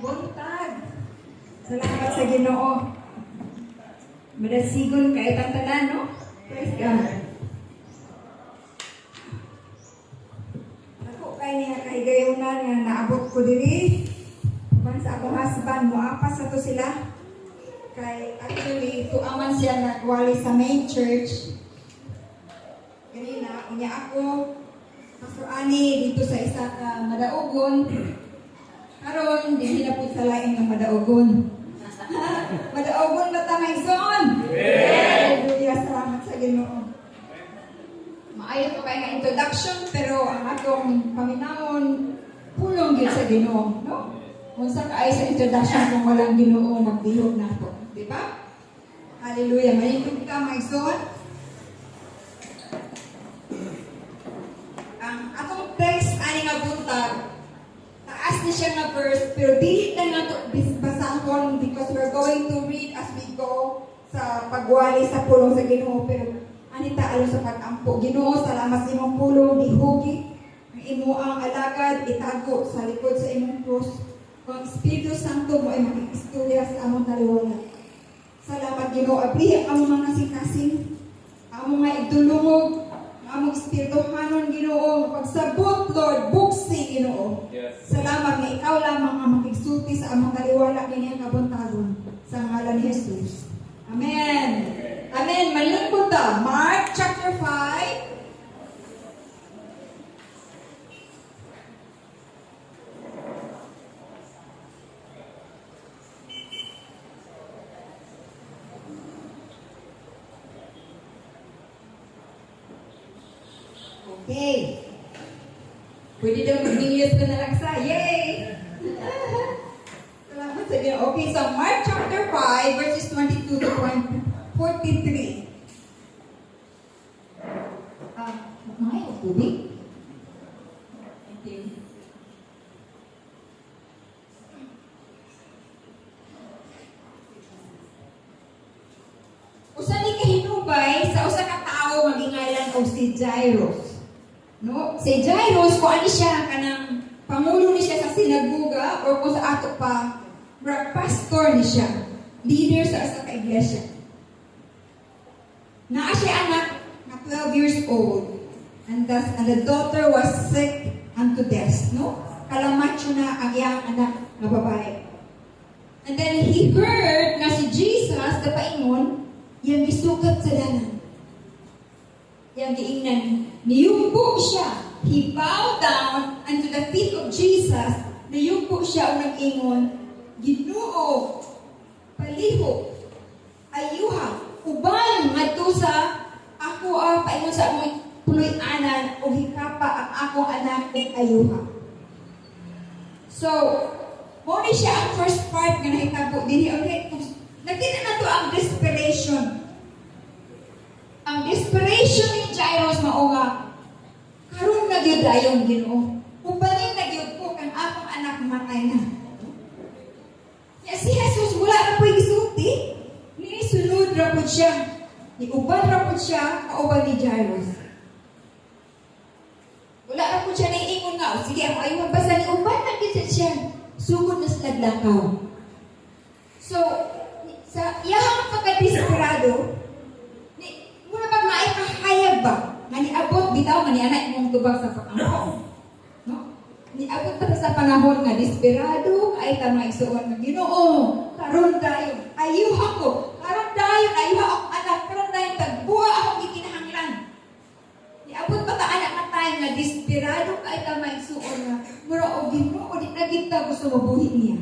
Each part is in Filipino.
buntag. Salamat sa Ginoo. Madasigon kay tanan, no? Praise God. Ako kay niya kahigayunan nga naabot ko diri. Ban sa akong husband, muapas sa to sila. Kay actually, tuaman siya nagwali sa main church. Ganina, unya ako, Pastor Ani, dito sa isa ka Madaogon. Karon, hindi na po sa lain ng Madaogon. Madaogon ba tamay zon? Hallelujah, salamat sa Ginoo. Maayo ko kayo nga introduction, pero ang atong paminamon, pulong yun sa Ginoo, no? Unsa kaay sa introduction kung walang Ginoo magdihog na to, di ba? Hallelujah, maligod ka, my son. Ang atong text ani nga buntag, taas ni siya nga verse, pero dili na nato basahon because we're going to read as we go sa pagwali sa pulong sa Ginoo. Pero anita alo sa pag-ampo, Ginoo, salamat sa imong pulong, dihugi ang imo ang alagad itago sa likod sa imong krus. Ang Espiritu Santo mo ay makikistorya sa among taliwala. Salamat Ginoo, abli ang mga kasing-kasing, ang mga igdulungog, among espirituhanon Ginoo, pagsabot Lord, buksi Ginoo. Yes. Salamat na ikaw lamang ang makigsulti sa among taliwala niya kabuntagon sa ngalan ni Jesus. Amen. Amen. Malingkod ta. Mark chapter 5. Okay. Pwede daw mag-English ko na lang sa. Yay! Salamat sa Ginoo. Okay, so Mark chapter 5, verses 22 to 43. May tubig? Thank you. Usa ni kahinubay sa usa ka tawo magingalan og si Jairus. No? Si Jairus, kung ano siya, kanang pangulo ni siya sa sinagoga o kung sa ato pa, pastor ni siya. Leader sa asa ka iglesia. Naa siya anak na 12 years old. And the daughter was sick unto death. No? Kalamatyo na ang iyang anak na babae. And then he heard na si Jesus, kapaingon, yung isukat sa danan. Yang giingnan, niyumpo siya. He bowed down unto the feet of Jesus. Niyumpo siya o nag-ingon, Ginoo, paliho, ayuha, uban ngadto sa ako paingon sa among puloy-anan o hikapa ang akong anak ug ayuha. So, mo ni siya ang first part nga nahitabo dinhi ulit. Nakita na to ang desperation. Ang desperation ni Jairus mao nga karon na gyud dayon Ginoo. Ubanin na gyud ko kang akong anak matay na. Ya si Jesus wala ra po'y gisulti. Ni sulod ra pud siya. Ni uban ra pud siya kauban ni Jairus. Wala ra pud siya naiingon nga, sige ako ayun basta ni uban na gyud siya. Sugod na sila lakaw. So sa iyang pagka-desperado, muna pag maikahayag ba? Nga niabot, bitaw nga ni anak mong tubag sa pag-angkong. No? Niabot pa sa panahon nga desperado, ay tamang isuon nga Ginoo, karon dayon, ayuha ko, karon dayon, ayuha ako anak, karon dayon, tagbuha akong ikinahanglan. Niabot pa ka anak nga tayo nga desperado, ay tamang isuon nga, mura o Ginoo, di na kita gusto mabuhin niya.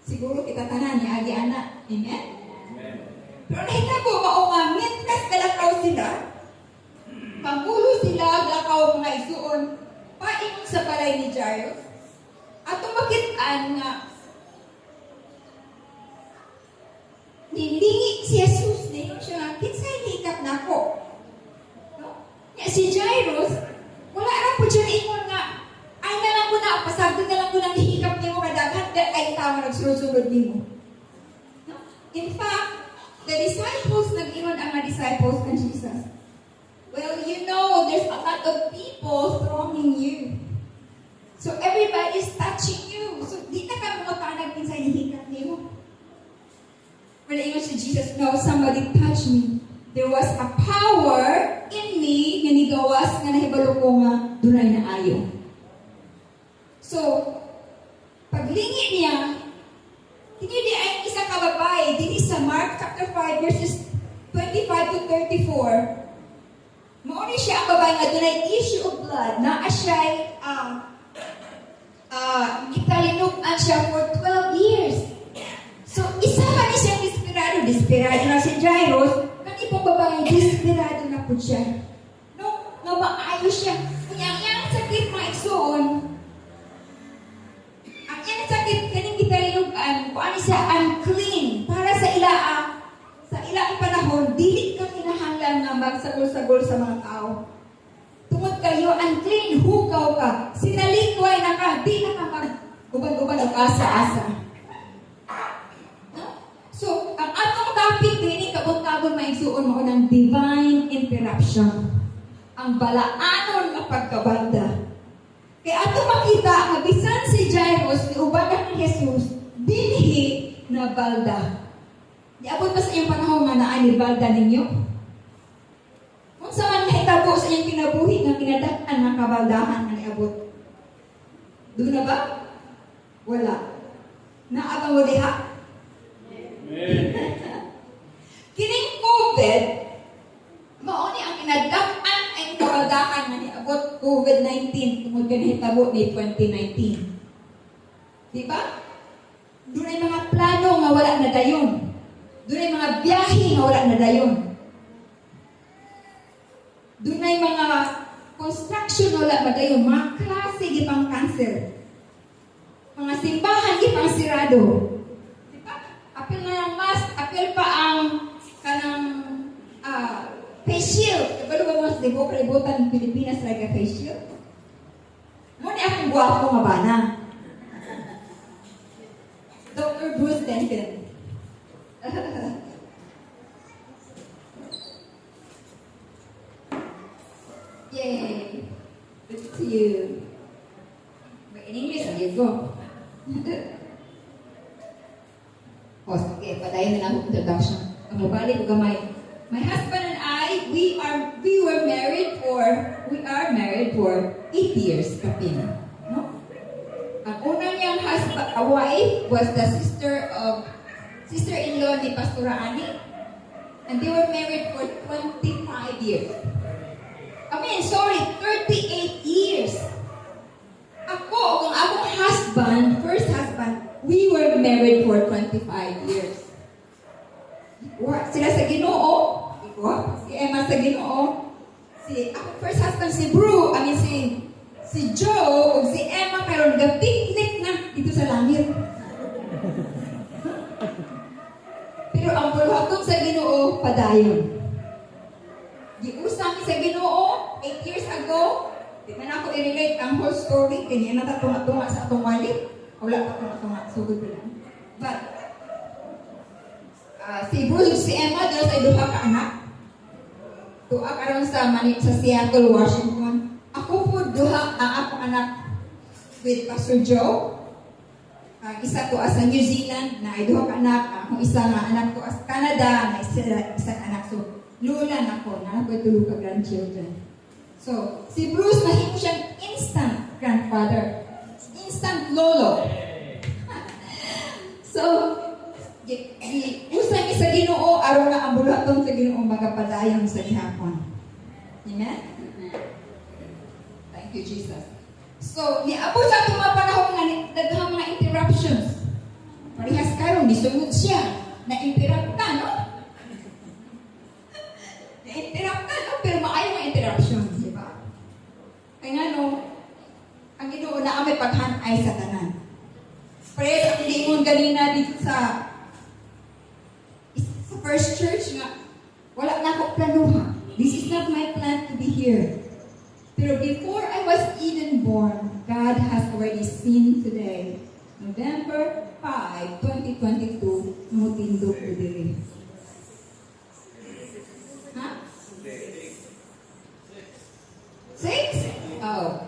Siguro kita tanan niya, agi anak. Amen? Amen. Pero nahitabo, maungamin, kas kalakaw sila. Pangulo sila, lakaw mga isuon, paingon sa balay ni Jairus. At tumakitaan nga, nilingi si Jesus, nilingi siya nga, kinsay hikap na ako. No? Si Jairus, wala lang po siya ingon nga, ay na lang ko na, pasagod na lang ko ng hikap niyo mo kadaghan, ay tama nagsulod-sulod niyo. No? In fact, the disciples, nag-ingon ang mga disciples ng Jesus. Well, you know, there's a lot of people thronging you. So everybody is touching you. So somebody touched me. There was a power in me nga nigawas nga nahibalo ko nga dunay na ayo. So, paglingi niya, hindi ay isa ka babae, dito sa Mark chapter 5 verses 25 to 34. Mauni siya ang babae nga dunay issue of blood na siya'y gitalinugan siya for 12 years. So, isa man ni siyang desperado na si Jairus, kani pong babae, desperado na po siya. No, nga maayo siya. Kanya ang sakit mga igsoon, ang iyang sakit kaning gitalinugan, kung ano siya unclean, para sa ilang panahon, dili ka kinahanglan nga magsagol-sagol sa mga tao. Tungod kayo, unclean, hukaw ka, sinalikway na ka, di na ka mag-uban-uban o asa-asa. So, ang atong topic din, kabot-kabot maigsuon mo ng divine interruption. Ang balaanon ng pagkabalda. Kaya ato makita, nga bisan si Jairus, niuban na ni Jesus, dinhi na balda. Diabot ba sa iyong panahon nga naan ni balda ninyo? Kung sa man nahitabo sa iyong kinabuhi nga kinadaan ng kabaldahan na niabot. Doon na ba? Wala. Naabang mo diha? Kining COVID, mauni ang kinadaan ang kabaldahan na niabot COVID-19 tungod kanahitabo ni 2019. Diba? Doon ay mga plano nga wala na dayon. Doon ay mga biyahe nga wala na dayon. Doon ay mga construction wala na dayon. Mga klase gipang cancer. Mga simbahan gipang sirado. Apil na ng mask, apil pa ang kanang face shield. Kabalo ba mas di ko kalibutan ng Pilipinas like a face shield? Muna akong guwapo nga bana. Dr. Bruce Denton. Yay! Good to see you. But in English, there you go. Okay, padayon na lang introduction. Ang mabalik ko gamay. My husband and I, we are married for 8 years kapin. No? Ang una niyang husband, wife was the sister-in-law ni Pastora Ani, and they were married for 25 years. 38 years. Ako, kung akong husband, first husband, we were married for 25 years. Sila sa Ginoo, si Emma sa Ginoo, ako first husband si si Joe, o si Emma, karon ga-picnic na dito sa langit. Pero ang puluhatong sa Ginoo, padayon. Giusami sa Ginoo, 8 years ago, di man ako i-relate ang whole story, kanya natatunga-tunga sa atong wallet. Wala pa tunga-tunga, sugod ko lang. But, si Bruce, si Emma, doon sa iduha ka anak. Tuwa karon sa Seattle, Washington. Ako po duha ang akong anak with Pastor Joe. Isa ko sa New Zealand na iduha ka anak. Akong isa nga anak ko sa Canada na isang anak. So, lula na ko. Na ako itulo ka grandchildren. So, si Bruce, mahimo siyang instant grandfather. Instant lolo. So, usay mi sa Ginoo aron nga ang bulaton sa Ginoo magapadayon sa gihapon. Amen? Thank you, Jesus. So, niabot sa itong mga panahon nga daghang mga interruptions. Parehas karon gisunod siya. Na-interrupta, no? Na-interrupta, no? Pero maayo mga interruptions, di ba? Kaya nga, no, ang Ginoo na may paghanay sa tanan. Pero ang lingon ganina dito sa first church nga, wala na ako planuha. This is not my plan to be here. Pero before I was even born, God has already seen today. November 5, 2022, namutindog ko dili. Ha? 6? Oh.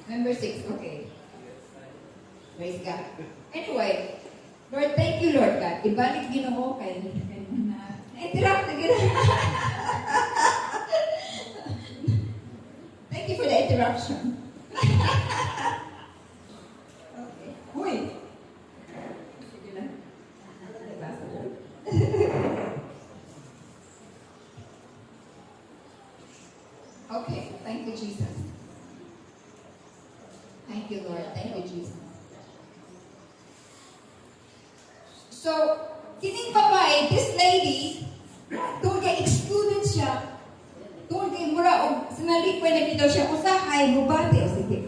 November 6, okay. Praise God. Anyway, Lord, thank you, Lord God. Ibalik Ginoo kay na-interrupt na gina. Thank you for the interruption. Okay. Huy. Sige lang. Okay. Thank you, Jesus. Thank you, Lord. Thank you, Jesus. So, kining babae, this lady, doon kay excluded siya. Doon kay mura o sinalipay na bitaw siya. Usahay, mubati o sige.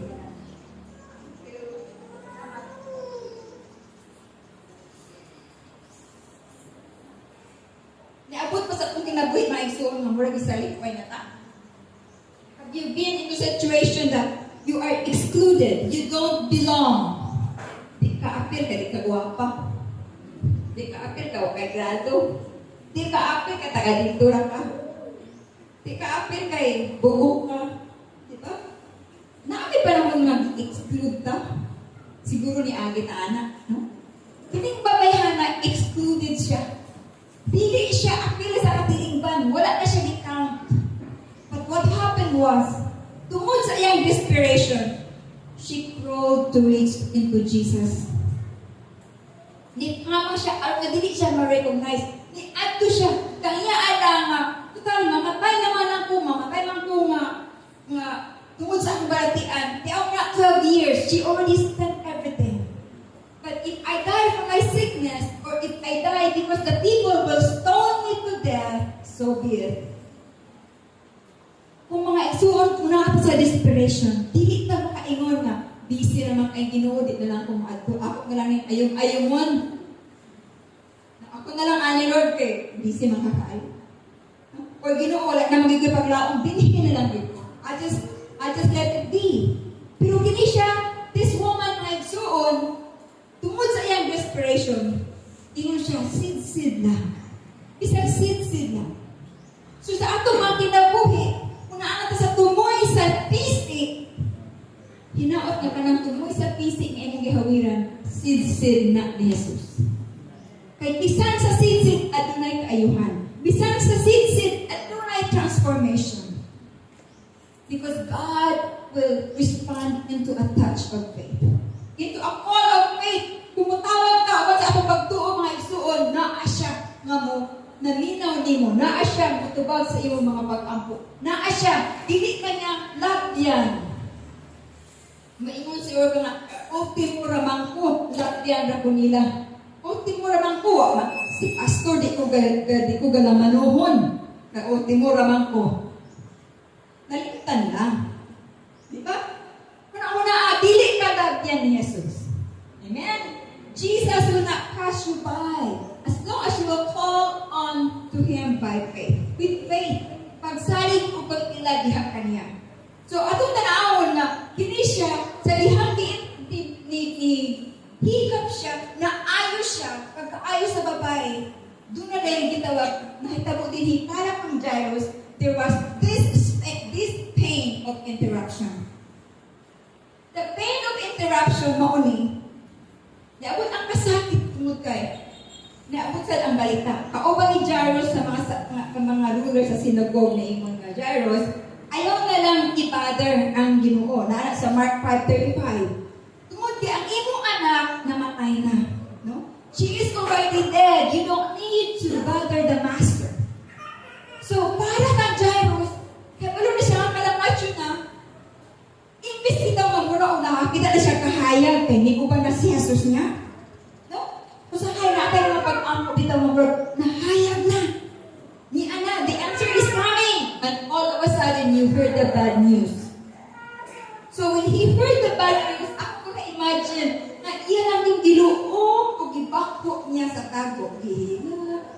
Niabot pa sa itong kinabuhi, maigsoon nga mura gisalipay na ta. Have you been in a situation that you are excluded? You don't belong. Di ka apir ka, di ka guwapa. Di ka apir ka, wakay grado. Di ka apir ka, taga-dintura ka. Di ka apir ka, bugo ka. Di ba? Naapir pa naman mag-exclude ta. Siguro ni Agit anak, no? Kining babayhan na excluded siya. Dili siya apil sa katilingban. Wala na siya ni-count. But what happened was, tungod sa iyang desperation, she crawled to reach into Jesus. Nipama siya, at dili siya ma-recognize. Ni-adto siya, kaya nga, total, mamatay naman ako nga, tungod sa akong balatian. Di ako nga 12 years, she already spent everything. But if I die from my sickness, or if I die because the people will stone me to death, so be it. Kung mga igsuon ko na sa desperation, dili na makaingon nga, busy naman kay Ginoo, di na lang kumaadto. Ako na lang yung ayong-ayong. Ako na lang ani Lord kay busy man kakaayo. O Ginoo, wala na magigipaglaong, binihin na lang dito. I just let it be. Pero kini siya, this woman na igsuon, tungod sa iyang desperation, ingon siya, sid-sid lang. Isang sid-sid lang. So sa atong mga kinabuhi, kung naangat sa tumoy sa pisi, hinaot nga ka ng tumoy sa pisi ng inyong gihawiran, sid-sid na ni Jesus. Kay bisan sa sid-sid, adunay kaayuhan. Bisan sa sid-sid, adunay transformation. Because God will respond into a touch of faith. Into a call of faith. Kumutawag ka, sa akong pagtuo mga igsuon, naa siya nga mo, naminaw ni mo, naa siya mutubag sa iyong mga pag-ampo. Naa siya, dili ka niya labyan. Maingon si Orga nga, ulti mo ramang ko, labyan na ko nila. Ulti mo ramang ko, si pastor di ko galamanuhon. Na ulti mo ramang ko. Nalimutan lang. Di ba? Una-una, dili ka labyan ni Jesus. Amen? Jesus will not pass you by as long as you will call on to Him by faith. With faith, pagsalig o pag-ila diha kaniya. So, atong tanawon na kini siya sa dihang hikap siya, na ayos siya, pagka-ayos sa babae, doon na dahil gitawag, nahitabo din hikalap ng Jairus, there was this pain of interruption. The pain of interruption, mauni, niabot ang kasakit tungod kay. Niabot sa ang balita. Kauban ni Jairus sa mga ruler sa synagogue na ingon nga Jairus, ayaw na lang i-bother ang Ginoo. Nara sa Mark 5:35. Tungod kay ang imong anak namatay na, no? She is already dead. You don't need to bother the master. So, para kang Jairus, kaya pala na siya ang kalamatyo na, imbis kita mamura o nakakita na siya kahayag, kaya hindi ko ba na si Jesus niya? No? Kung sa kaya natin mga pag-ampo dito mamura, nahayag na. Ni Ana, the answer is coming. And all of a sudden, you heard the bad news. So when he heard the bad news, ako na-imagine na iya lang yung giluong o gibako niya sa tago.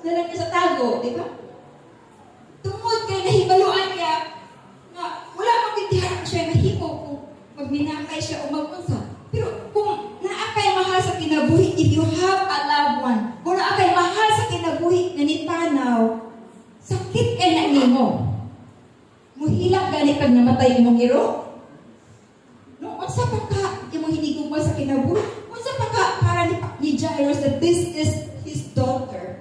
Dalang niya sa tago, di ba? Tungod kay nahibaluan niya na wala magtindihan siya nahipo kung magminakay siya o mag-unsa. Pero kung naakay mahal sa kinabuhi, if you have a loved one, kung naakay mahal sa kinabuhi na nipanaw, sakit ka na nimo. Muhilak gani pag namatay imong iro. No, unsa pa ka imong hinigugma sa kinabuhi? Unsa pa ka para ni Lazarus that this is his daughter.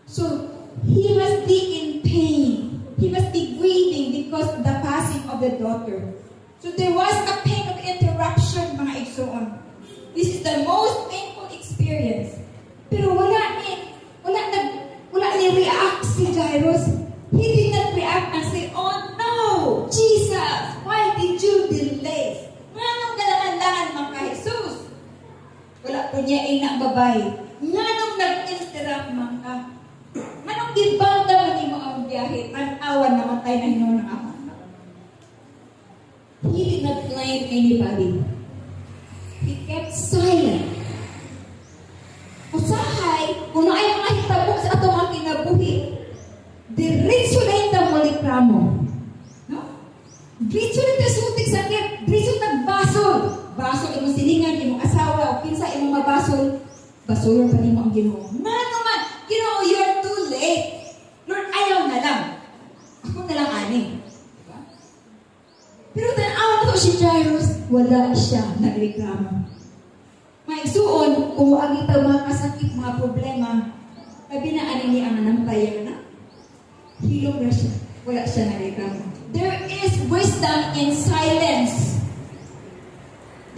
So he must be in pain. He must be grieving because of the passing of the daughter. So there was a pain of interruption, mga igsoon. This is the most painful experience. Pero wala ni react si Jairus. He did not react and say, "Oh no, Jesus, why did you delay? Nganong kailangan man ka, Jesus?" Wala po niya ina babay. Nganong nag-interrupt man ka? Manong gibanda man mo ang biyahe? An-awan naman tayo na hinuon ng ama. He did not blame anybody. He kept silent. Usahay, kung ay mga hitabok sa atong mga kinabuhi, diretso na yung tamulikramo. No? Diretso na yung sutik sakit, diretso na basol. Basol, imong silingan, imong asawa, o kinsa imong mabasol, basolon pa nimo ang Ginoo. Nga naman, Ginoo, you're too late. Lord, ayaw na lang. Ako na lang ani. Diba? Pero tanaw na to si Jairus, wala siya nagreklamo. Maigsuon, kung agita mga kasakit, mga problema, sabi na ani ni ang nampayang na, hilong na siya. Wala siya nagreklamo. There is wisdom in silence.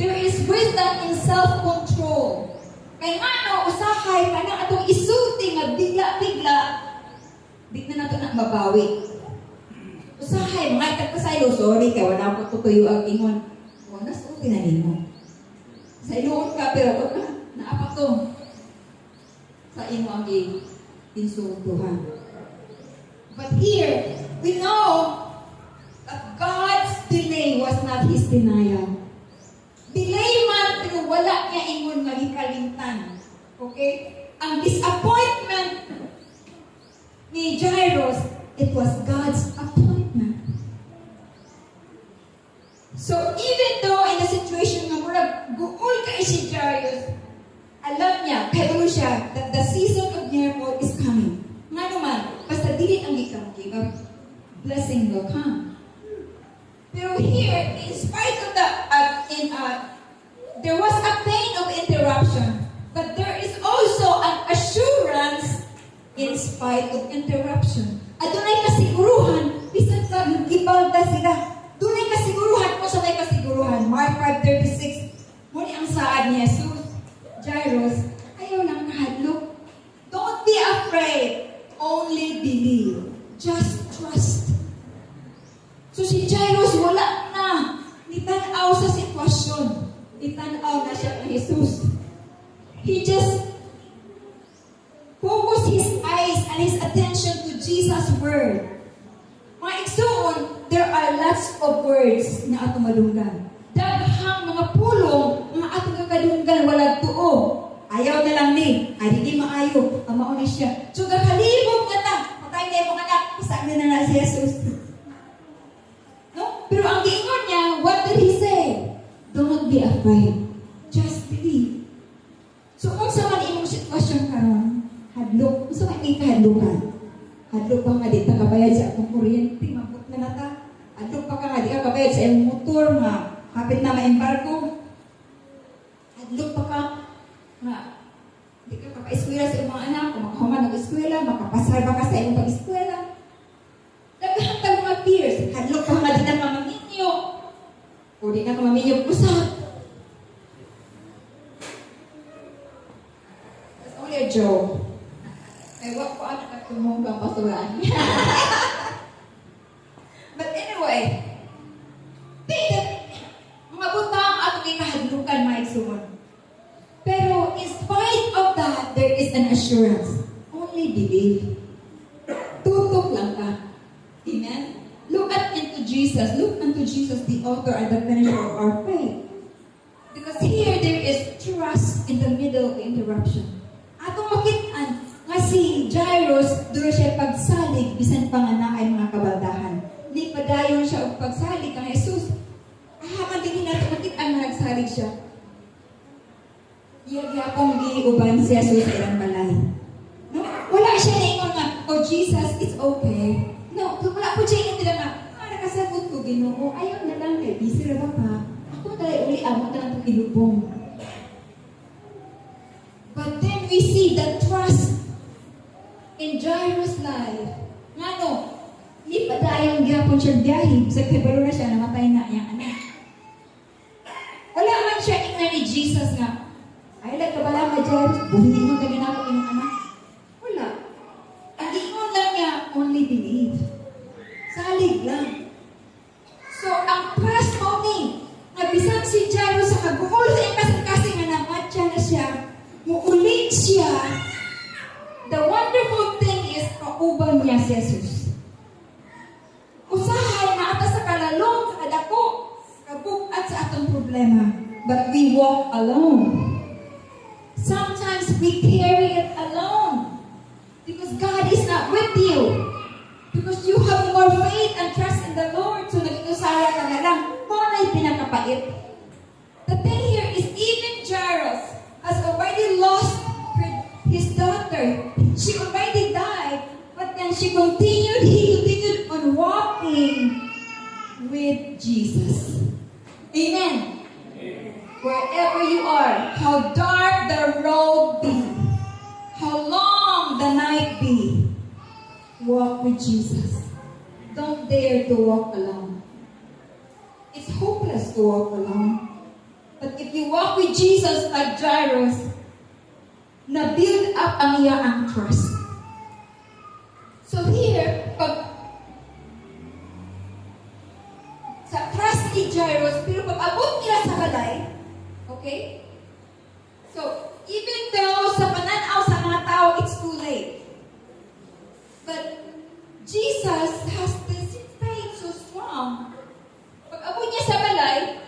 There is wisdom in self-control. Kaya nga no, usahay ka na atong isulti nga bigla-bigla, di na nato na mabawi. Usahay, mga itagpasayo, sorry, kaya wala ko tutuyo ang ingon. Wala, sulti na ingon. Sa inuon ka, pero wala, naapak to. Sa imo ang insultuhan. But here, we know that God's delay was not His denial. Delay man, pero wala niya ingon nga hikalimtan. Okay? Ang disappointment ni Jairus, it was God's appointment. So even though in the situation nga murag guol kay si Jairus, alam niya, kayo siya, that the season of miracle is coming. Nga naman, basta dili ang give up, blessing will come. Pero here, in spite of there was a pain of interruption, but there is also an assurance in spite of interruption. At doon ay kasiguruhan, bisan sa gibalda sila. Doon ay kasiguruhan, kung saan ay kasiguruhan. Mark 5:36, muli ang saad ni Jesus, Jairus, ayaw lang kahadlok. Don't be afraid, only believe. Just trust. So si Jairus wala na. Nitanaw sa sitwasyon. Nitanaw na siya ng Jesus. He just focused his eyes and his attention to Jesus' word. Mga igsoon, there are lots of words na atong malunggan. Daghang mga pulong, mga atong kakadunggan, walang tuo. Ayaw na lang ni. Ay, hindi maayo. Amao ni siya. So, gakalibog ka na. Patay na yung mga anak. Saan na si Jesus? No? Pero ang giingon niya, what did he say? Don't be afraid. Just believe. So, kung sa man imong sitwasyon karon, hadlok. Kung sa man ikahadlokan, hadlok pa nga di ta kabayad sa akong kuryente, mabot na nata. Hadlok pa ka nga di ka kabayad sa imong motor, nga kapit na maembargo. Hadlok pa ka, nga di ka kapa-eskwela sa imong anak, kung makahuman ng-eskwela, makapasar ba ka sa imong pag-eskwela. Naghahantag mga peers, hadlok pa nga di na mamaminyo. O di na ka mamaminyo usap. That's only a joke. Ay, wak ko anak at tumunggang pasuran. But anyway, mga butang at ikahadlukan maigsuon. Pero in spite of that, there is an assurance. Only believe. Tutok lang ka. Amen? Look into Jesus. Look unto Jesus, the author and the finisher of our faith. Because here, there is trust in the middle of the interruption. Atong makitaan, nga si Jairus, doon siya pagsalig, bisan pa nga na ay mga kabaldahan. Di padayon siya og pagsalig kang Jesus. Ahaman din natin makitaan na nagsalig siya. Iya akong giuban si Jesus sa ilang balay. No? Wala siya na ingon nga, oh Jesus, it's okay. No, wala po siya ingon nila nga, nakasagot ko, Ginoo, ayaw na lang kay busy ra ba pa? Ako tayo uli, amo na lang ito kilubong. the trust in Jairus' life. Nga no, hindi pa dayong gyapon siya biyahe. Sa kibalo na siya, namatay na niyang anak. Wala man siya ingnan ni Jesus nga, ay, nagkabala ka, Jairus, buhitin mo kagin ako inyong anak. Wala. Ang ingon lang niya, only believe. Salig lang. So, ang trust mo ni, nabisang si Jairus sa kaguol sa iyang kasing-kasing nga namatya na siya, muulit siya. The wonderful thing is, kauban niya si Jesus. Usahay na ata sa kalalong, sa kadako, kabukat sa atong problema. But we walk alone. Sometimes we carry it alone. Because God is not with you. Because you have more faith and trust in the Lord. So nag-usaya ka na lang. Mona'y pinakapait. The thing here is even Jairus has already lost his daughter. She already died. But then he continued on walking with Jesus. Amen. Wherever you are, how dark the road be, how long the night be, walk with Jesus. Don't dare to walk alone. It's hopeless to walk alone. But if you walk with Jesus like Jairus, na-build up ang iyang trust. So here, sa trust ni Jairus, pero pag abot nila sa balay, okay? So, even though sa pananaw sa mga tao, it's too late. But Jesus has this faith so strong. Pag abot niya sa balay,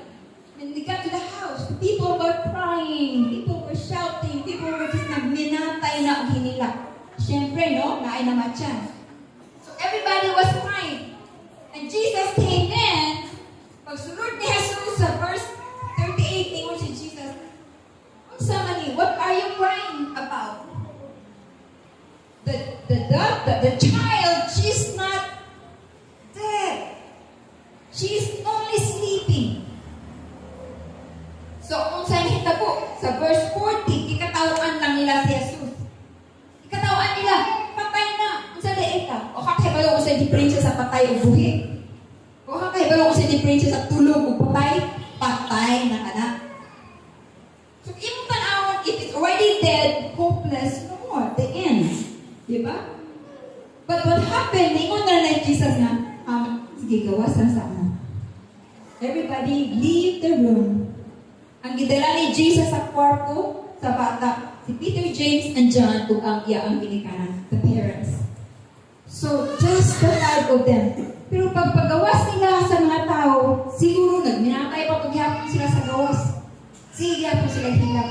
when they got to the house, people were crying, people were shouting, people were just nagminatay na ang hinila. Siyempre, no? Naay naman siya. So, everybody was crying. And Jesus came in. Pagsunod ni Jesus sa verse 38, ingon si Jesus, what are you crying about? The child, she's not dead. She's only sleeping. So, kung saan hitabo, sa verse 40, ikatawan lang nila si Jesus. Ikatawan nila, patay na. Kung saan daig ka? O kakibalo ko sa diferensya sa patay o buhi. O kakibalo ko sa diferensya sa tulog o patay, patay na anak. So, yung tanawon, if it's already dead, hopeless, no more, the end. Diba? But what happened, ingon na like Jesus nga, sige, gawas na sa ano. Everybody, leave the room. Ang gidala ni Jesus sa kwarto, sa bata, si Peter, James, and John, ug ang iya ang ginikanan, the parents. So, just the five of them. Pero pag pagawas nila sa mga tao, siguro nagminatay pa paghapon sila sa gawas. Sige po sila hilap.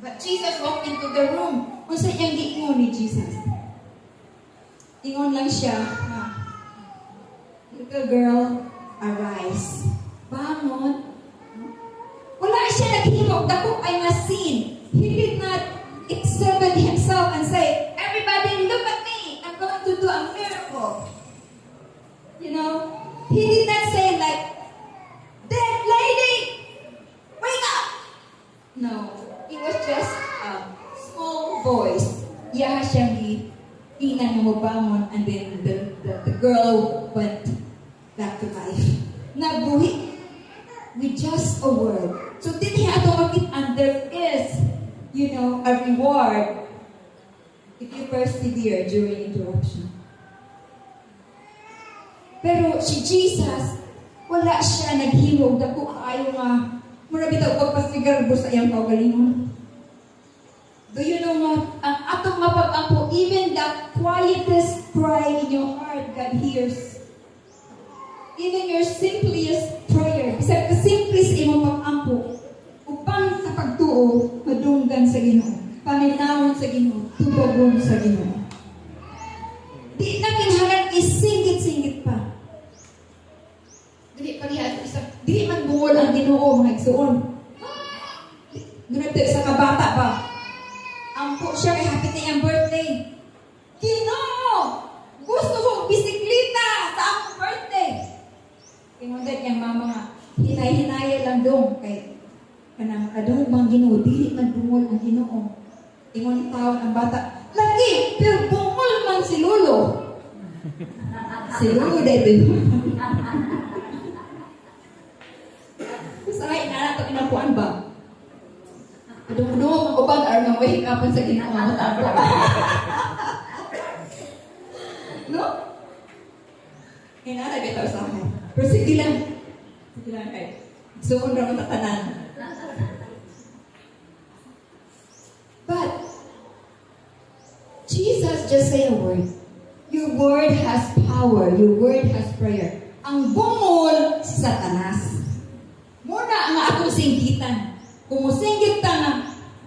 But Jesus walked into the room. Kung sa iyang giingon ni Jesus. Ingon lang siya, little girl, arise. Bangon. Wala siya naghimok. Dako ay masin. He did not examine himself and say, everybody look at me. I'm going to do a miracle. You know? He did not say like, dead lady, wake up. No. It was just a small voice. Iya siyang tingnan mo bangon, and then the girl went back to life. Nabuhi with just a word. So did he automatic, and there is, a reward if you persevere during interruption. Pero si Jesus, wala siya naghimog dako kaayo nga mura bitaw pagpasigarbo sa iyang kaugalingon. Do you know nga, ang atong mapag-ampo, even the quietest cry in your heart, God hears. Even your simplest prayer, bisag ka simple sa imong pag-ampo, upang sa pagtuo, madunggan sa Ginoo, paminawon sa Ginoo, tubagon sa Ginoo. Di na kinahanglan isingit-singit pa. Di man bungol ang Ginoo, mga igsuon. Dunag sa kabata ba? Ampo siya kay happy na yung birthday. Ginoo! Gusto kong bisikleta sa akong birthday. Kinundan niyang mama nga, hinay-hinaya lang dong kay kanang adong bang Ginoo, dili man bungol ang Ginoo. Ingon taon ang bata, lagi, pero bungol man si Lolo. Si Lolo dahil. Sa na ito inapuan ba? Adong-adong, upang arang wake up sa ginawa mo. No? Hinala bitaw sa akin. Pero sige lang. Sige lang kayo. Suon ra mo tatanan. But, Jesus just say a word. Your word has power. Your word has prayer. Ang bungol si Satanas. Muna ang atong singgitan. Kung musinggit ka na,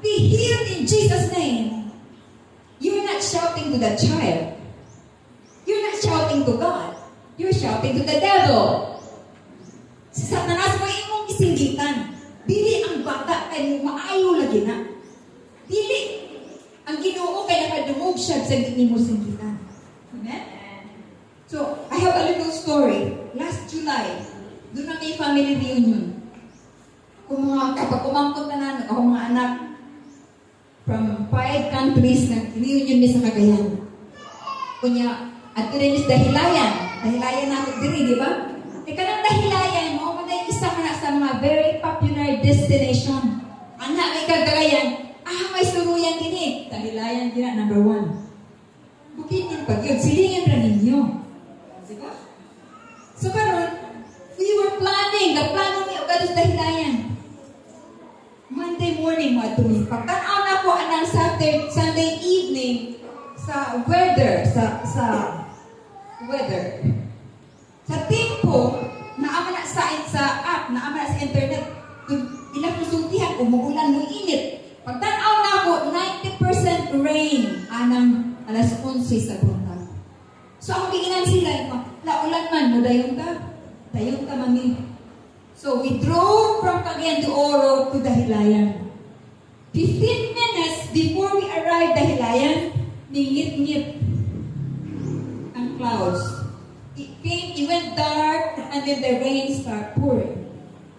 be healed in Jesus' name. You're not shouting to the child. You're not shouting to God. You're shouting to the devil. Si Satanas mo imong isinggitan. Dili ang bata kay maayo lagi na. Dili ang Ginoo kay nakadungog siya sa gini mo singgitan. Amen? So, I have a little story. Last July, doon na may family reunion. Kapag kumangkot na namin, ako mga anak from 5 countries na reunion ni sa Cagayan. Kunya, at rin is dahilayan. Dahilayan natin diri, di ba? Kanang dahilayan mo, maday isa ka na sa mga very popular destination. Anak may Cagayan, may suruyan din eh. Dahilayan din na, number 1. Bukid yung pag-yun, silingin ra ninyo. Di ba? So karon, we were planning, the plano ni Ogados dahilayan. Monday morning, mga tumi. Pagtanaw na ko anang Sunday evening sa weather, sa weather. Sa tempo, naama na sa app, naama na sa internet, ilang kusultihan, umuulan mo init. Pagtanaw na ko, 90% rain, anang alas 11 sa buntag. So, ako biginan sila, laulan man, mo dayon ka, mami. So, we drove from Cagayan de Oro to Dahilayan. 15 minutes before we arrived Dahilayan, ningit-ngit ang clouds. It went dark, and then the rain started pouring.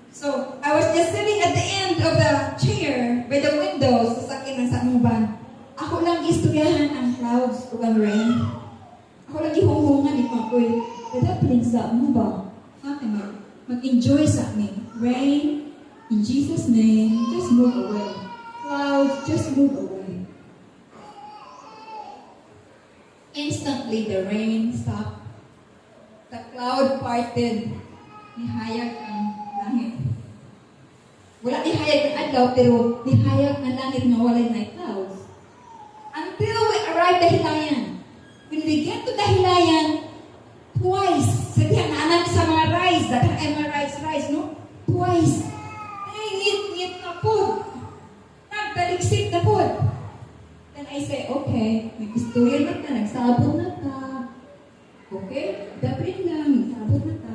So, I was just sitting at the end of the chair by the window sa sakin ng samuban. Ako lang istoryahan ang clouds o ang rain. Ako lang ihunghungan ito. Uy, kada pinigsa mo ba? Mag-enjoy sa amin. Rain, in Jesus' name, just move away. Clouds, just move away. Instantly, the rain stopped. The cloud parted. Nihayag ang langit. Wala nihayag ang adlaw, pero nihayag ang langit na walay night clouds. Until we arrived Dahilayan. When we get to Dahilayan, twice, sabihan na anak sa mga rice, dahil ay mga rice, no? Twice. Ay, ngit na po. Nagtaliksik na po. Then I say, okay, nag-istorya na ka, nagsabot na ka. Okay, daprin lang, nagsabot na ka.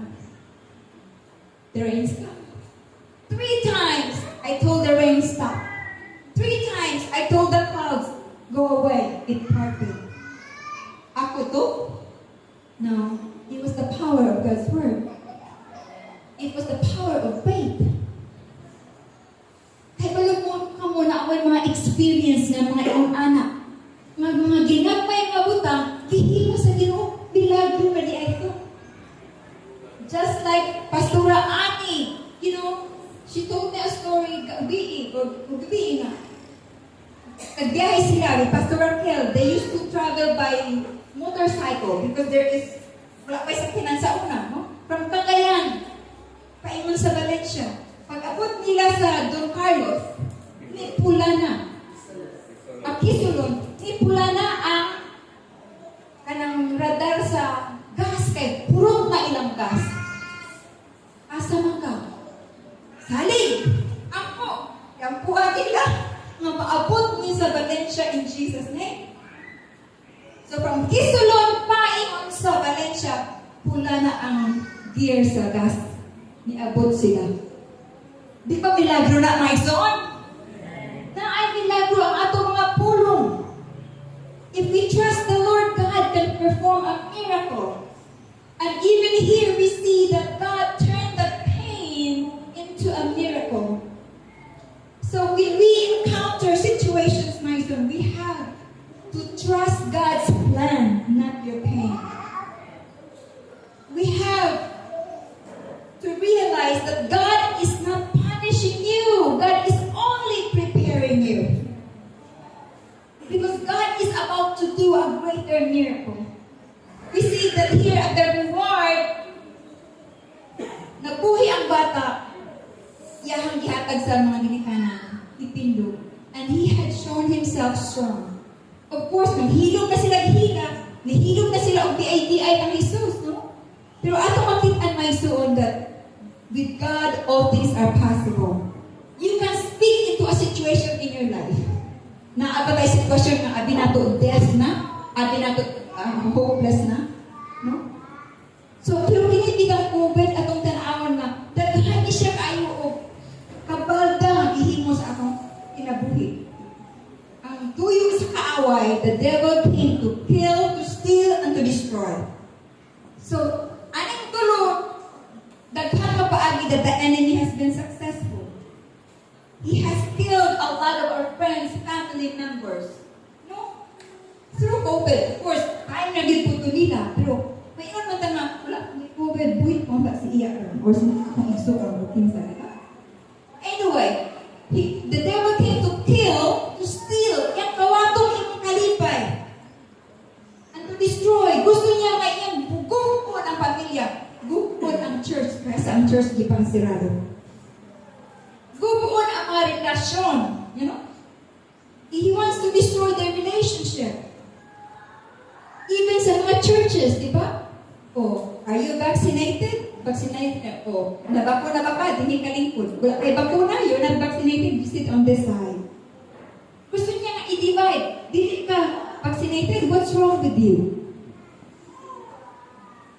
The rain stopped. 3 times, I told the rain stop. 3 times, I told the clouds, go away. It parted. Ako to? No. It was the power of God's word. It was the power of faith. Kaya balong mo na ako mga experience ng mga iyong anak. Mga ginagmay mga butang, kihimo sa Ginoo, bilagro na di ay ito. Just like Pastora Ani, she told me a story gabi na. Nagbiyahe sila with Pastor Raquel. They used to travel by motorcycle because there is wala pa sa kinansa una, no? From Cagayan, paingon sa Valencia. Pag-abot nila sa Don Carlos, may pula na. Ang Kisulon, may pula na ang kanang radar sa gas kay puro na ilang gas. Asa man ka? Salig! Ako! Yan po nila nga paabot ni sa Valencia in Jesus' name. So from Kisulon, paingon sa Valencia, pula na ang gear sa gas. Niabot sila. Di ba milagro na may son? Na ay milagro ang atong mga pulong. If we trust the Lord, God can perform a miracle. And even here we see that God turned the pain into a miracle. So when we encounter situations, my reason we have to trust God's plan, not your pain. We have to realize that God is not punishing you. God is only preparing you. Because God is about to do a greater miracle. We see that here at the reward, nabuhi ang bata, iyahang gihatag sa mga ginikanan, itindog. And he had shown himself strong. Of course, nahilog na sila hila, nahilog na sila og di-ay ng Jesus, no? Pero ato makitaan may suon that with God, all things are possible. You can speak into a situation in your life. Naabatay sitwasyon na abi nato death na, abi nato hopeless na, no? So, pero kinibigang COVID atong tanawon na daghan siya kayo og kabalda gihimo sa akong kinabuhi. Ang tuyo sa kaaway, the devil came to kill, to steal, and to destroy. So, aning tulo, daghan mapaagi that the enemy has been successful. He has killed a lot of our friends, family members. No? Through COVID, of course, time na din po nila, pero may inon man nga, wala ni COVID, buhit mo ba si iya or si akong iso or buking sa nila. Anyway, the devil came to kill, to steal, yung kawatong imong kalipay, and to destroy. Gusto niya ngayon, gugupon ang pamilya, gugupon ang church, kaya ang church di pang sirado. Gugupon ang mga relasyon, you know? He wants to destroy their relationship. Even sa mga churches, di ba? Oh, are you vaccinated? Vaccinated. Oh, nabakuna ba ka? Hindi ka lingkod. Wala kay bakuna, you're not vaccinated, you sit on this side. Gusto niya nga i-divide. Dili ka vaccinated, what's wrong with you?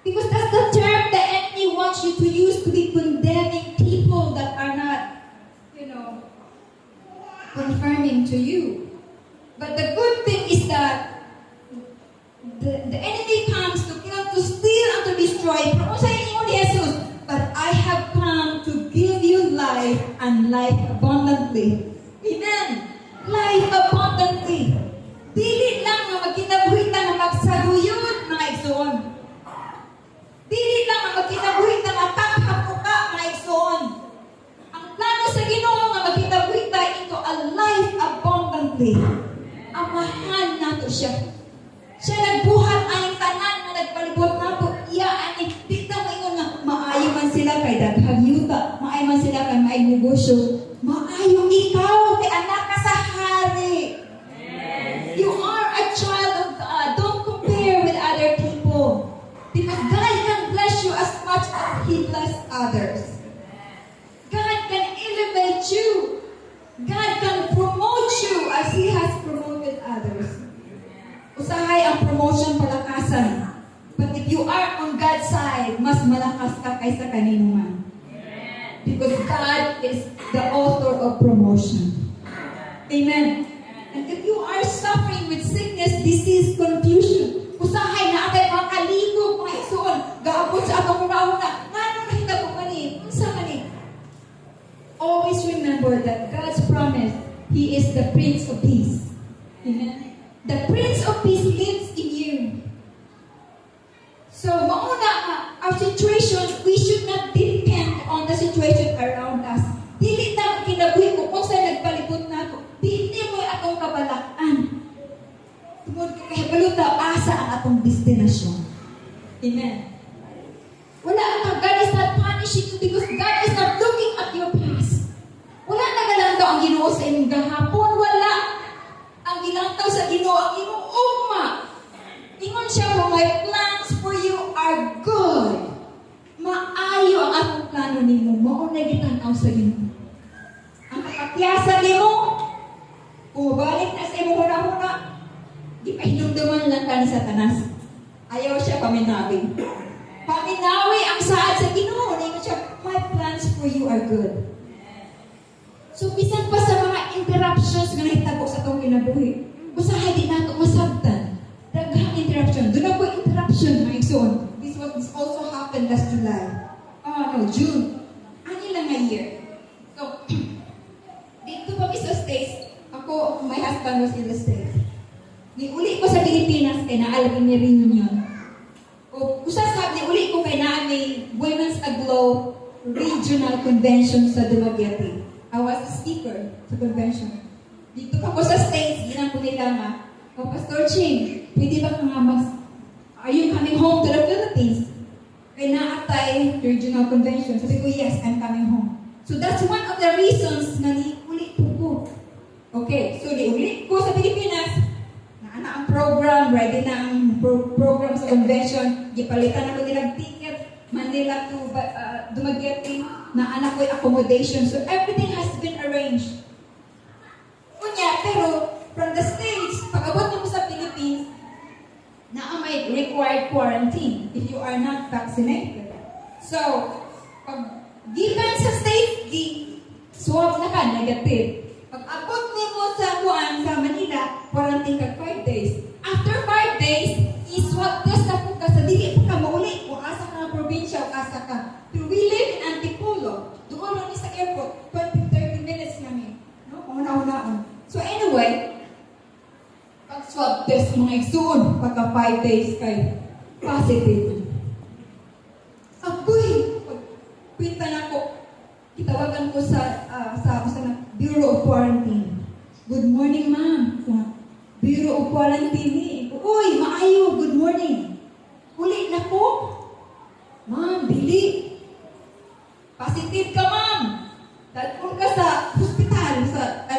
Because that's the term the enemy wants you to use to be condemning people that are not, you know, confirming to you. But the good thing is that the enemy comes to kill, to steal, and to destroy. Pero sa inyo ni Jesus, but I have come to give you life and life abundantly. Amen. Life abundantly. Dili lang nga magkinabuhitan na magsaguyod, mga igsoon. Dili lang nga magkinabuhitan na taghap ko ka, mga igsoon. Ang plano sa Ginoo nga magkinabuhitan into a life abundantly. Amahan nato siya. Siya nagbuhat ang tanan na nagpalibot na po. Iya, ani, di na maingon na maayo man sila kay daghang yuta. Maayo man sila kay maayong negosyo. Maayo ikaw kay anak ka sa hari. You are a child of God. Don't compare with other people. Because God can bless you as much as He bless others. God can elevate you. God can promote you as He has promoted others. Usahay ang promotion palakasan. But if you are on God's side, mas malakas ka kaysa kanino man. Because God is the author of promotion. Amen. And if you are suffering with sickness, disease, confusion, usahay na atay mga kaligog, mga igsoon, gaabot sa atong muraw na, ngano na hindi ko mani, unsa mani. Always remember that God's promise, He is the Prince of Peace. Amen. The Prince of Peace lives in you. So, mauna nga, our situation, we should not depend on the situation around us. Dili na kinabuhi ko kung saan nagpalibot na ako. Dili mo akong kabalaan. Tungod ka kahibaluta, asa ang atong destinasyon. Amen. Wala ka, God is not punishing you because God is not looking at your past. Wala na galantaw ang Ginoo sa inyong gahapon. Wala. Ang gilantaw sa Ginoo ang imong ugma. Ingon siya po, my plans for you are good. Maayo ang akong plano nimo. Mao na gitanaw sa Ginoo. Ang kapatyasan nimo, kung balik na sa imong huna-huna, di pa hinumduman lang ka ni Satanas. Ayaw siya paminawi. Paminawi ang saad sa Ginoo. Ingon siya, my plans for you are good. So, bisan pa sa mga interruptions nga nahitabo sa itong kinabuhi, usahay din nato masabtan. Daghang interruption. Doon ako interruption, mga igsoon. This also happened last July. June. Ano lang nga year. So, dito pa sa States, ako Ako, my husband was in the States. Niuli ko sa Pilipinas kay naalagin ni reunion. O usasab, niuli ko kay naami Women's Aglow Regional Convention sa Dumaguete. I was a speaker sa convention. Dito pa ko sa States, ginang ko nila nga, "Oh, Pastor Ching, pwede ba ka nga are you coming home to the Philippines?" Kay naatay regional convention. Sabi ko, "Yes, I'm coming home." So that's one of the reasons na niuli ko. Okay, so niuli ko sa Pilipinas, na ang program, ready na ang program sa convention, gipalitan ako nilang ticket, Manila to Dumaguete, na anak ko'y accommodation. So everything has been arranged. Kunya, pero from the States, pag-abot mo sa Philippines, na may required quarantine if you are not vaccinated. So, pag given sa States, swab na ka, negative. Pag-abot mo sa Juan, sa Manila, quarantine ka 5 days. After 5 days, i-swab test na po ka sa dili po ka mauli. Kung asa ka ng probinsya o asa ka. Pero we live in Antipolo. Doon lang sa airport, 20-30 minutes namin. No? Una-unaon. So anyway, pag-swab test mga igsoon, pagka 5 days kay positive. Agoy! Pagpinta na ko, kitawagan ko sa Bureau of Quarantine. "Good morning, ma'am." Sa Bureau of Quarantine ni. "Uy, maayo, good morning." "Uli na ko." "Ma'am, dili. Positive ka, ma'am. Dalpon ka sa hospital, sa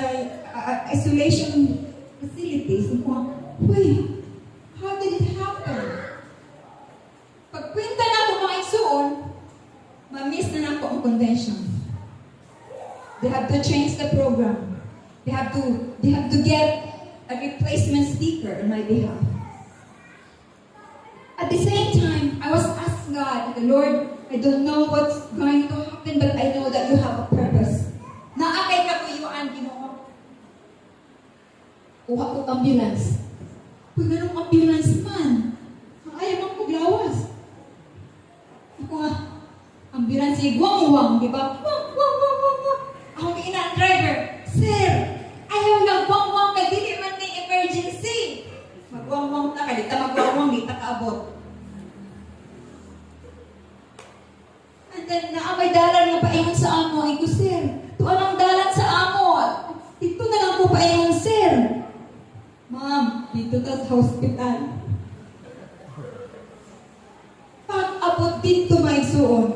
isolation facilities." "Uy, how did it happen?" Pagkwenta na ako mga igsoon, ma-miss na ako ang convention. They have to change the program. They have to get a replacement speaker on my behalf. At the same time, I was asking God, "The Lord, I don't know what's going to happen, but I know that you have a purpose." Naakay ka kuyuan, Ginoo. Kuha ko ambulance. Kung ganong ambulance man, ayaw mang kuglawas. Ako nga, ambulance ay guwang-guwang, di ba? Ako ina ang driver, "Sir, ayaw lang guwang-guwang kay dili man may emergency." Magguwang-guwang ta, kay di ta magguwang-guwang, di ta kaabot. And then, naamay dalan nga paingon sa amo, ay ko, "Sir, tuan ang dalan sa amo. Dito na lang po paingon, sir." "Ma'am, dito ta sa hospital." Pag-abot dito may suon,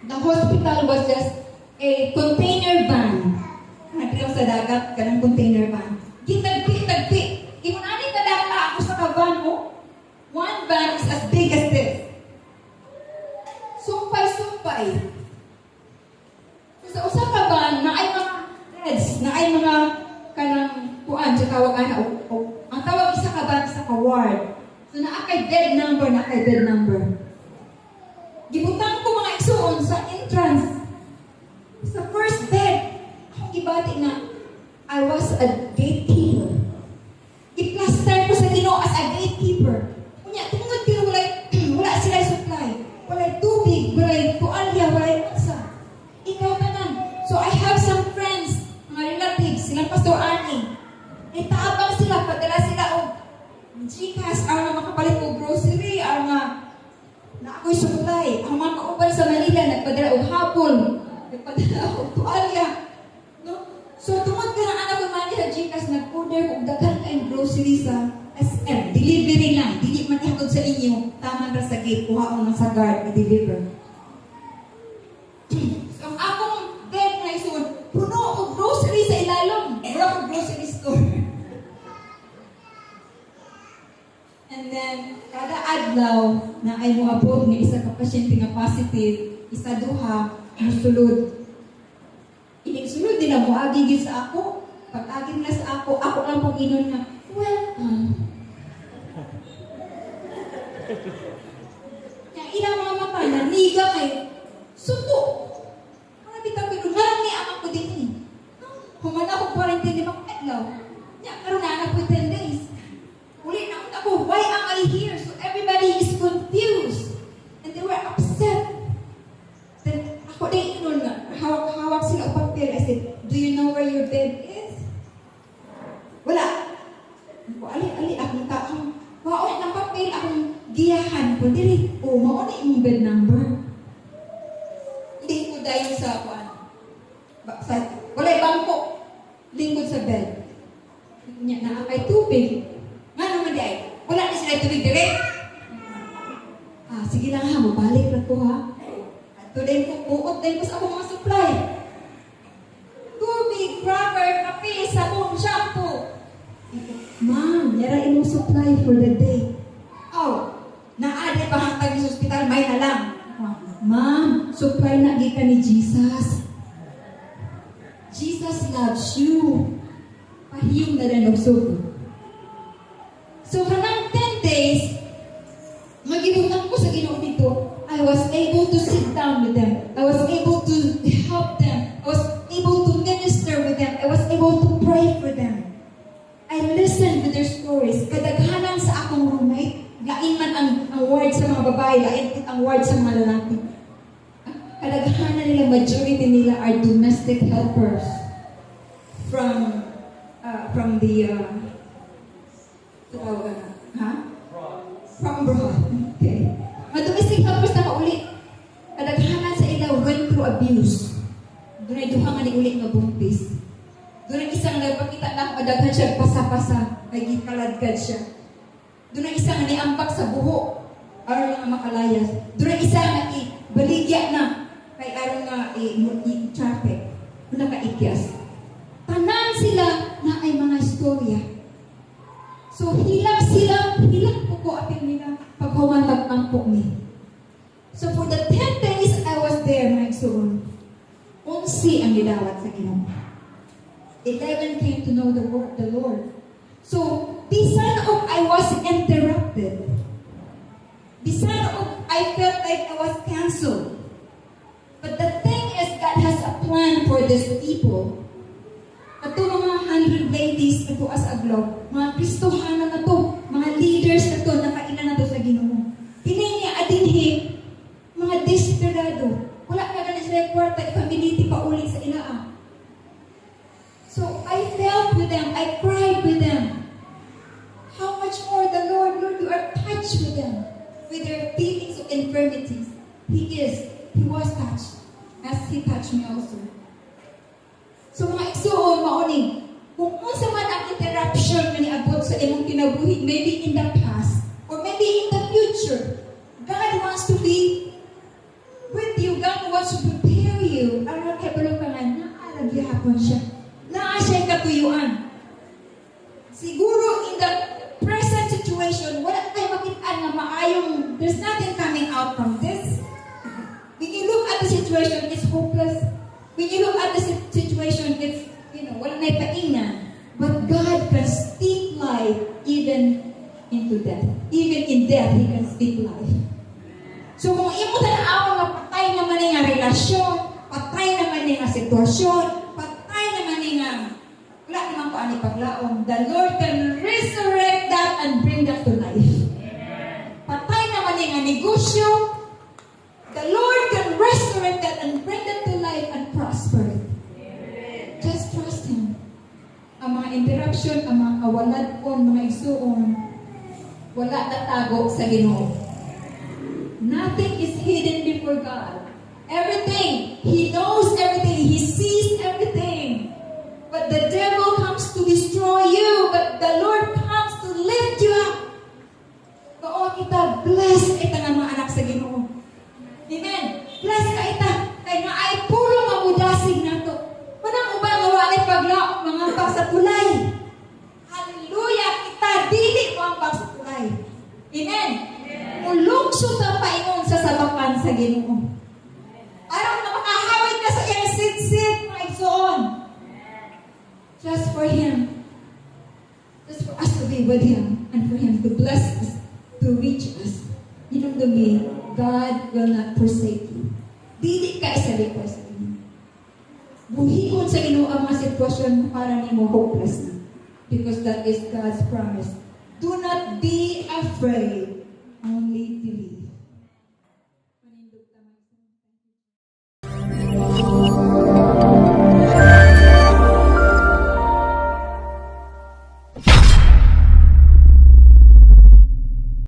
the hospital was just a container van. Nagkakaw sa dagat, kanang container van. Gitagpi. Imunani ka data ako sa kaban mo. One van is as big as this. Sumpay. Sa usa ka van, na ay mga beds, na ay mga kanang kuan, sa tawag ana, ang tawag isa ka van, isa ka ward. So naakay bed number. Gibutang ko mga igsoon sa entrance. Sa first bed, akong gibati na I was a gatekeeper. I-plaster ko sa Ginoo as a gatekeeper. Kunya, tungod pero wala sila supply. Wala tubig, wala tualya, wala isa. Ikaw tanan. So I have some friends, mga relatives, silang Pastor Arnie. Taabang sila, padala sila o Gcash, ang mga makapalit o grocery, ang na ako'y supply. Ang mga kauban sa Manila, nagpadala o hapon. Nagpadala ako tualya. No? So, tungod ka na anak ko Manila, Gcash, nag-order ko daghan kayong grocery sa SM. Delivery lang. Dili man ihagod sa inyo. Taman ra sa gate. Kuha ko ng sa guard. I-deliver. So, ang akong bed na isun, puno o grocery sa ilalong. Wala ko grocery store. And then, kada adlaw na ay moabot nga isa ka pasyente nga positive, isa duha, musulod. Inig-sulod nila mo agigil sa ako. Pag-agin na sa ako lang pong inon nga, welcome. Yang ilang mga mata, naniga kay, suko. Mga bitang pinungalang ni amak ko din eh. Humana ko 45 adlaw. Nya, karoon na anak ko 10 days. Uli na ako, why am I here? So everybody is confused. And they were upset. Then ako din inon nga, hawak sila o papel. I said, do you know where your bed is? Wala. Ako, ali, akong taong, maon ng papel, akong giyahan ko, dili, maon na yung bed number. Hindi ko dahil sa, wala'y bangko, lingkod sa bed. Nya na kay tubig. Nga naman di ay, wala na sila tubig direct. Sige lang ha, mabalik na ko ha. At tuloy ko, buot din ko sa akong mga supply. Tubig, cracker, kape, sabon, shampoo. Ma'am, yara imong supply for the day. Naade pa hantag sa hospital, may na lang. Ma'am, supply na gikan ni Jesus. Jesus loves you. Pahiyong na rin og suko. So, kanang 10 days, magibutan ko sa Ginoo dito, I was able to sit down with them. I was able to help them. I was able to minister with them. I was able to pray for them. I listened to their stories. Kadaghanan sa akong roommate, lain man ang word sa mga babae, lain ang word sa mga lalaki. Kadaghanan nila, majority nila are domestic helpers from the from abroad. Okay. Mga domestic helpers na kaulit. Kadaghanan sa ila went through abuse. Doon ay duha nga ni ulit nga bumpis. Doon ay isang nagpakita na madaghan siya pasa-pasa, ay gikaladkad siya. Doon ay isang niampak sa buho, aron nga makalayas. Doon ay isang baligya na, kay aron nga i-traffic, nakaikyas. Tanan sila na ay mga istorya. So, hilang po apil nila paghuman magpangpok ni. So, for the 10 days I was there, mga igsoon, 11 ang gidawat sa Ginoo. 11 came to know the word of the Lord. So, bisan of I was interrupted. Bisan of I felt like I was canceled. But the thing is, God has a plan for these people. Ito mga 100 ladies na to as a globe, mga Kristohana na to, mga leaders na to, nakailan na to sa Ginoo. Hinay adinhi, mga desperado. Wala ka na sila kwarta, i-community pa ulit sa ilaan. So I felt with them, I cried with them. How much more the Lord, you are touched with them, with their feelings of infirmities. He was touched, as He touched me also. So mga igsoon, mauni, kung unsa man ang interruption na niabot sa imong kinabuhi, maybe in the past, or maybe in the future, God wants to be with you. God wants to prepare you. Aron kay balungan, naalag yapon siya. Naa siya katuyuan. Siguro in the present situation, wala tayo makitaan na maayong, there's nothing coming out from this. When you look at the situation, it's hopeless. When you look at the situation, it's, wala na ipaingnan. But God can speak life even into death. Even in death, He can speak life. So kung imo tanaw nga patay naman nga relasyon, patay naman nga sitwasyon, patay naman nga wala naman ko ani paglaom, the Lord can resurrect that and bring that to life. Patay naman nga negosyo, the Lord can resurrect that and bring that to life and prosper it. Just trust Him. Ang mga interruption, ang mga kawaladon, mga igsuon, wala tatago sa Ginoo. Nothing is hidden before God. Everything, He knows everything, He sees everything. But the devil comes to destroy you, but the Lord comes to lift you up. Kao kita, bless kita nga mga anak sa Ginoo. Amen. Bless ka ita. Kaya nga ay puro mamudasig na to. Manang uba nga walay paglaong mga pag sa tulay. Hallelujah. Kita dili mo ang pag sa tulay. Amen. Mulungsod ang paingon sa sabakan sa Ginoo. Araw na makahawid ka sa iyang sit-sit mga igsoon. Just for Him. Just for us to be with Him and for Him to bless us, to reach us. You know to me, God will not forsake you. Dili ka isalikwa sa inyo. Buhikon sa Ginoo ang mga sitwasyon para nimo hopeless na. Because that is God's promise. Do not be afraid, only believe.